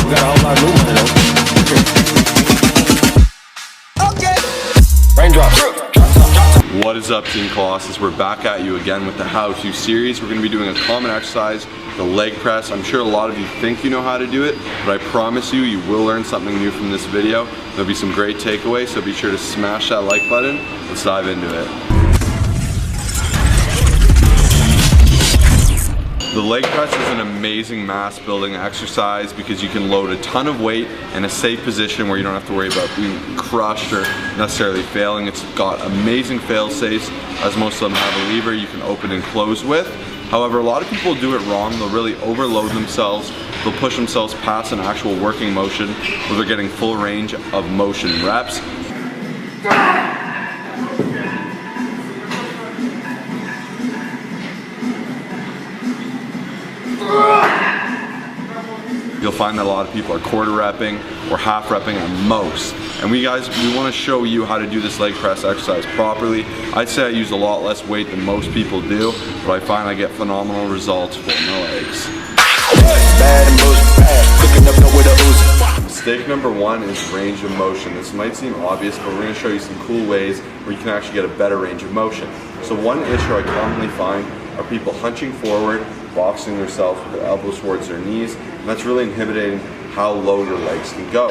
We got a whole lot of new money though. Okay. Raindrops. What is up, Team Colossus? We're back at you again with the how-to series. We're going to be doing a common exercise, the leg press. I'm sure a lot of you think you know how to do it, but I promise you, you will learn something new from this video. There'll be some great takeaways, so be sure to smash that like button. Let's dive into it. The leg press is an amazing mass building exercise because you can load a ton of weight in a safe position where you don't have to worry about being crushed or necessarily failing. It's got amazing fail safes, as most of them have a lever you can open and close with. However, a lot of people do it wrong. They'll really overload themselves. They'll push themselves past an actual working motion where they're getting full range of motion reps. You'll find that a lot of people are quarter repping or half repping at most. And we want to show you how to do this leg press exercise properly. I'd say I use a lot less weight than most people do, but I find I get phenomenal results for my legs. Mistake number one is range of motion. This might seem obvious, but we're going to show you some cool ways where you can actually get a better range of motion. So one issue I commonly find are people hunching forward, boxing themselves with their elbows towards their knees, and that's really inhibiting how low your legs can go.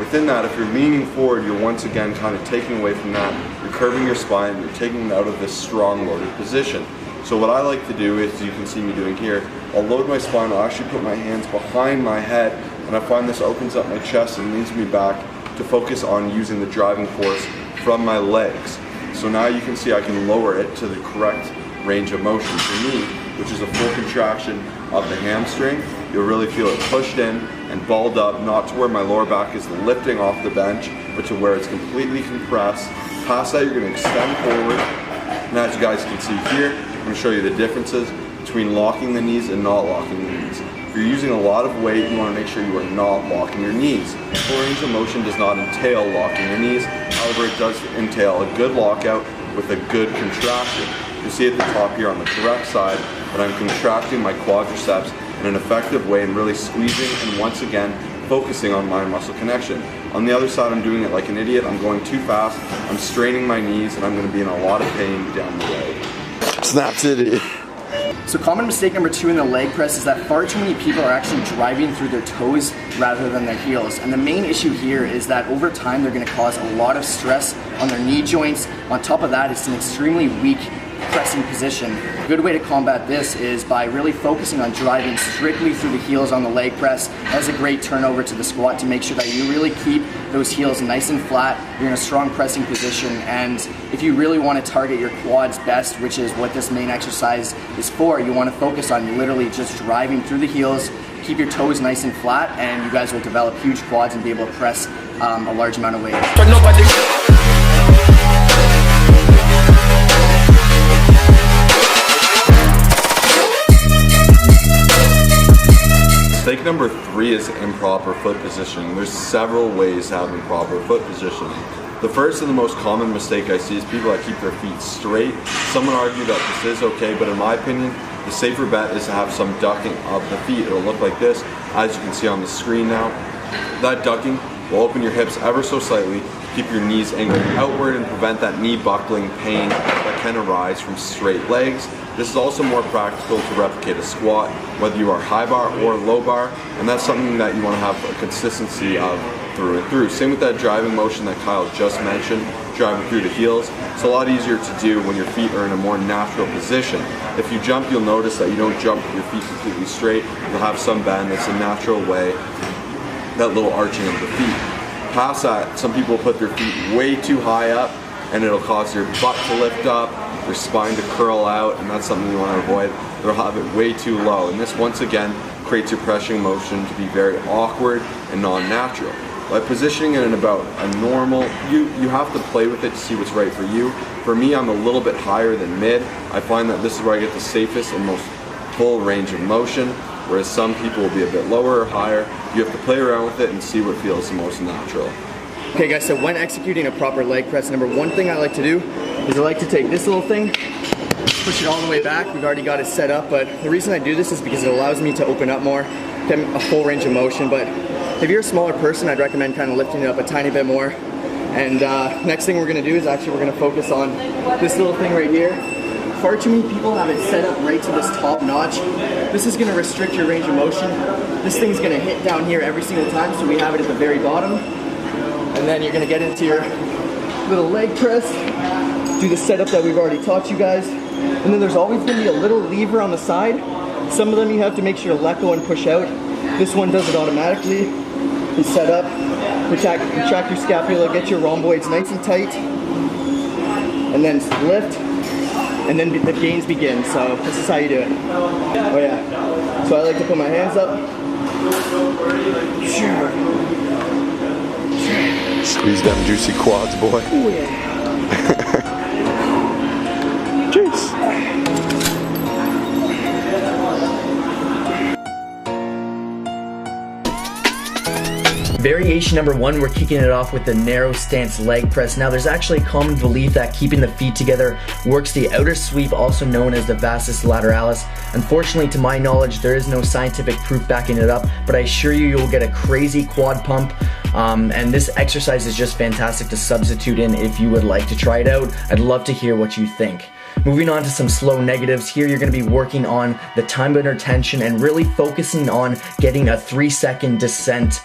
Within that, if you're leaning forward, you're once again kind of taking away from that. You're curving your spine, you're taking it out of this strong loaded position. So what I like to do is, you can see me doing here, I'll load my spine, I'll actually put my hands behind my head, and I find this opens up my chest and leads me back to focus on using the driving force from my legs. So now you can see I can lower it to the correct range of motion for me, which is a full contraction of the hamstring. You'll really feel it pushed in and balled up, not to where my lower back is lifting off the bench, but to where it's completely compressed. Past that, you're going to extend forward. And as you guys can see here, I'm going to show you the differences between locking the knees and not locking the knees. If you're using a lot of weight, you want to make sure you are not locking your knees. Full range of motion does not entail locking your knees. However, it does entail a good lockout with a good contraction. You see at the top here on the correct side that I'm contracting my quadriceps in an effective way and really squeezing and once again focusing on mind muscle connection. On the other side, I'm doing it like an idiot. I'm going too fast, I'm straining my knees, and I'm going to be in a lot of pain down the road. Snap City. So common mistake number two in the leg press is that far too many people are actually driving through their toes rather than their heels. And the main issue here is that over time they're going to cause a lot of stress on their knee joints. On top of that, it's an extremely weak pressing position. A good way to combat this is by really focusing on driving strictly through the heels on the leg press. That's a great turnover to the squat to make sure that you really keep those heels nice and flat. You're in a strong pressing position, and if you really want to target your quads best, which is what this main exercise is for, you want to focus on literally just driving through the heels. Keep your toes nice and flat, and you guys will develop huge quads and be able to press a large amount of weight. Mistake number three is improper foot positioning. There's several ways to have improper foot positioning. The first and the most common mistake I see is people that keep their feet straight. Some would argue that this is okay, but in my opinion, the safer bet is to have some ducking of the feet. It'll look like this, as you can see on the screen now. That ducking will open your hips ever so slightly, keep your knees angled outward and prevent that knee buckling pain that can arise from straight legs. This is also more practical to replicate a squat, whether you are high bar or low bar, and that's something that you want to have a consistency of through and through. Same with that driving motion that Kyle just mentioned, driving through the heels. It's a lot easier to do when your feet are in a more natural position. If you jump, you'll notice that you don't jump with your feet completely straight. You'll have some bend. That's a natural way, that little arching of the feet. Past that, some people put their feet way too high up, and it'll cause your butt to lift up, your spine to curl out, and that's something you want to avoid. They'll have it way too low, and this once again creates your pressing motion to be very awkward and non-natural. By positioning it in about a normal, you have to play with it to see what's right for you. For me, I'm a little bit higher than mid. I find that this is where I get the safest and most full range of motion, whereas some people will be a bit lower or higher. You have to play around with it and see what feels the most natural. Okay guys, so when executing a proper leg press, number one thing I like to do is I like to take this little thing, push it all the way back. We've already got it set up, but the reason I do this is because it allows me to open up more, get a full range of motion. But If you're a smaller person, I'd recommend kind of lifting it up a tiny bit more. And next thing we're gonna do is actually we're gonna focus on this little thing right here. Far too many people have it set up right to this top notch. This is gonna restrict your range of motion. This thing's gonna hit down here every single time, so we have it at the very bottom. And then you're gonna get into your little leg press, do the setup that we've already taught you guys. And then there's always gonna be a little lever on the side. Some of them you have to make sure to let go and push out. This one does it automatically. You set up, retract your scapula, get your rhomboids nice and tight, and then lift. And then the gains begin, so this is how you do it. Oh yeah. So I like to put my hands up. Squeeze them juicy quads, boy. Oh yeah. Cheers. Variation number 1, we're kicking it off with the narrow stance leg press. Now there's actually a common belief that keeping the feet together works the outer sweep, also known as the vastus lateralis. Unfortunately, to my knowledge, there is no scientific proof backing it up, but I assure you, you'll get a crazy quad pump. And this exercise is just fantastic to substitute in if you would like to try it out. I'd love to hear what you think. Moving on to some slow negatives. Here you're going to be working on the time under tension and really focusing on getting a 3-second descent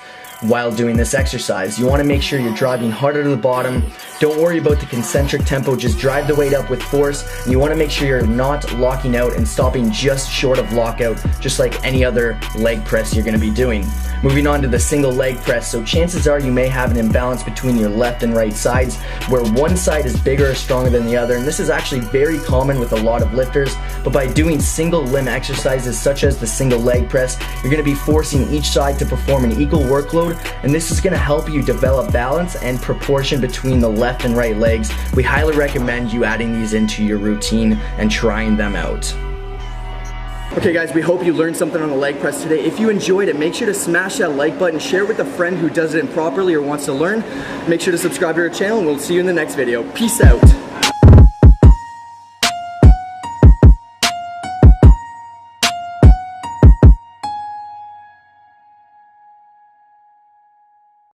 while doing this exercise. You want to make sure you're driving harder to the bottom. Don't worry about the concentric tempo, just drive the weight up with force. And you want to make sure you're not locking out and stopping just short of lockout, just like any other leg press you're going to be doing. Moving on to the single leg press. So chances are you may have an imbalance between your left and right sides, where one side is bigger or stronger than the other, and this is actually very common with a lot of lifters. But by doing single limb exercises such as the single leg press, you're going to be forcing each side to perform an equal workload, and this is going to help you develop balance and proportion between the left and right legs. We highly recommend you adding these into your routine and trying them out. Okay guys, we hope you learned something on the leg press today. If you enjoyed it, make sure to smash that like button, share it with a friend who does it improperly or wants to learn. Make sure to subscribe to our channel, and we'll see you in the next video. Peace out.